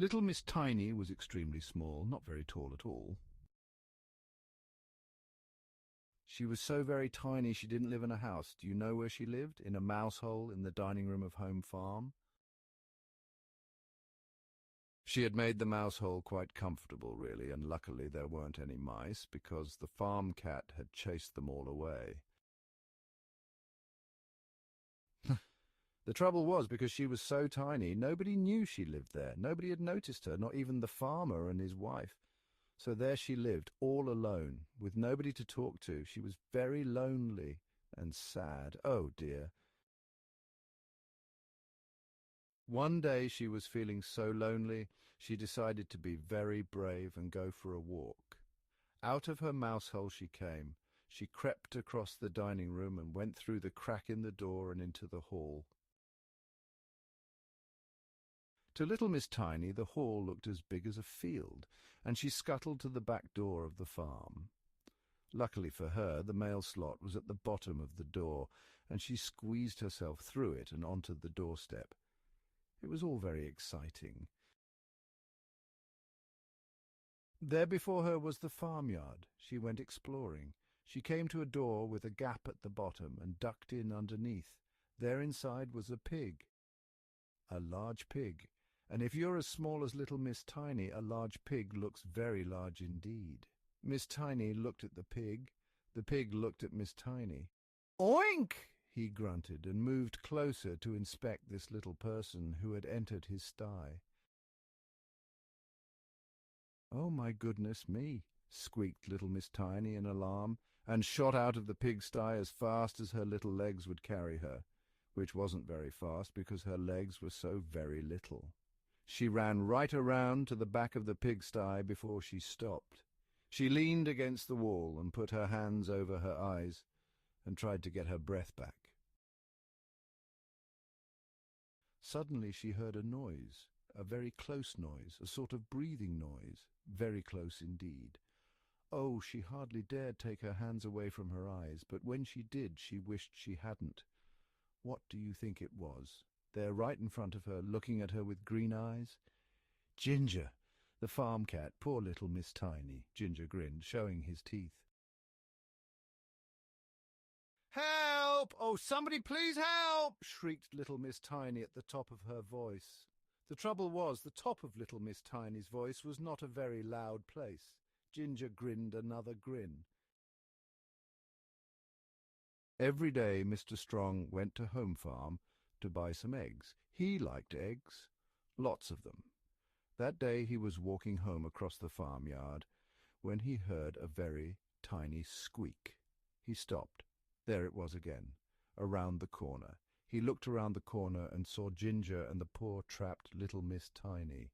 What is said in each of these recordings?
Little Miss Tiny was extremely small, not very tall at all. She was so very tiny she didn't live in a house. Do you know where she lived? In a mousehole in the dining room of Home Farm. She had made the mousehole quite comfortable, really, and luckily there weren't any mice, because the farm cat had chased them all away. The trouble was, because she was so tiny, nobody knew she lived there. Nobody had noticed her, not even the farmer and his wife. So there she lived, all alone, with nobody to talk to. She was very lonely and sad. Oh, dear. One day she was feeling so lonely, she decided to be very brave and go for a walk. Out of her mousehole she came. She crept across the dining room and went through the crack in the door and into the hall. To little Miss Tiny, the hall looked as big as a field, and she scuttled to the back door of the farm. Luckily for her, the mail slot was at the bottom of the door, and she squeezed herself through it and onto the doorstep. It was all very exciting. There before her was the farmyard. She went exploring. She came to a door with a gap at the bottom and ducked in underneath. There inside was a pig. A large pig. And if you're as small as little Miss Tiny, a large pig looks very large indeed. Miss Tiny looked at the pig. The pig looked at Miss Tiny. "Oink!" he grunted, and moved closer to inspect this little person who had entered his sty. "Oh, my goodness me!" squeaked little Miss Tiny in alarm, and shot out of the pigsty as fast as her little legs would carry her, which wasn't very fast because her legs were so very little. She ran right around to the back of the pigsty before she stopped. She leaned against the wall and put her hands over her eyes and tried to get her breath back. Suddenly she heard a noise, a very close noise, a sort of breathing noise, very close indeed. Oh, she hardly dared take her hands away from her eyes, but when she did, she wished she hadn't. What do you think it was? There right in front of her, looking at her with green eyes? Ginger, the farm cat. Poor little Miss Tiny. Ginger grinned, showing his teeth. "Help! Oh, somebody please help!" shrieked little Miss Tiny at the top of her voice. The trouble was, the top of little Miss Tiny's voice was not a very loud place. Ginger grinned another grin. Every day Mr. Strong went to Home Farm to buy some eggs. He liked eggs, lots of them. That day he was walking home across the farmyard when he heard a very tiny squeak. He stopped. There it was again, around the corner. He looked around the corner and saw Ginger and the poor trapped little Miss Tiny.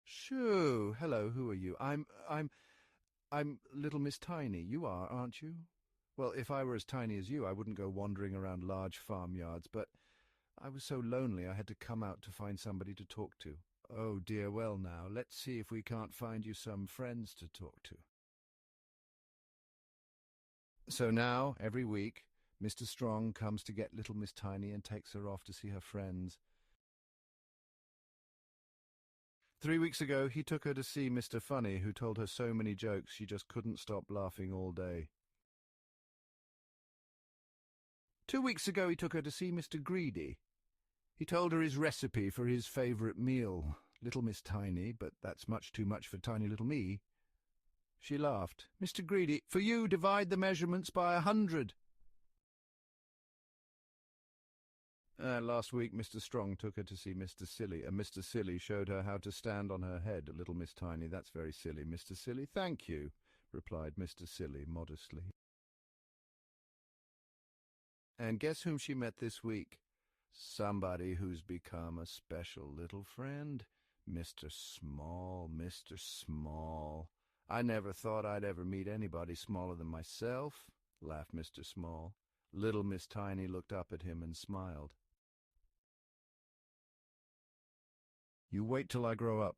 "Shoo! Hello, who are you?" I'm little Miss Tiny. You are, aren't you? Well, if I were as tiny as you, I wouldn't go wandering around large farmyards, but I was so lonely I had to come out to find somebody to talk to. Oh, dear, well now, let's see if we can't find you some friends to talk to. So now, every week, Mr. Strong comes to get little Miss Tiny and takes her off to see her friends. 3 weeks ago, he took her to see Mr. Funny, who told her so many jokes she just couldn't stop laughing all day. 2 weeks ago, he took her to see Mr. Greedy. He told her his recipe for his favourite meal. Little Miss Tiny, but that's much too much for tiny little me. She laughed. "Mr. Greedy, for you, divide the measurements by 100. Last week, Mr. Strong took her to see Mr. Silly, and Mr. Silly showed her how to stand on her head. Little Miss Tiny, that's very silly, Mr. Silly. Thank you, replied Mr. Silly modestly. And guess whom she met this week? Somebody who's become a special little friend. Mr. Small, Mr. Small. I never thought I'd ever meet anybody smaller than myself, laughed Mr. Small. Little Miss Tiny looked up at him and smiled. "You wait till I grow up,"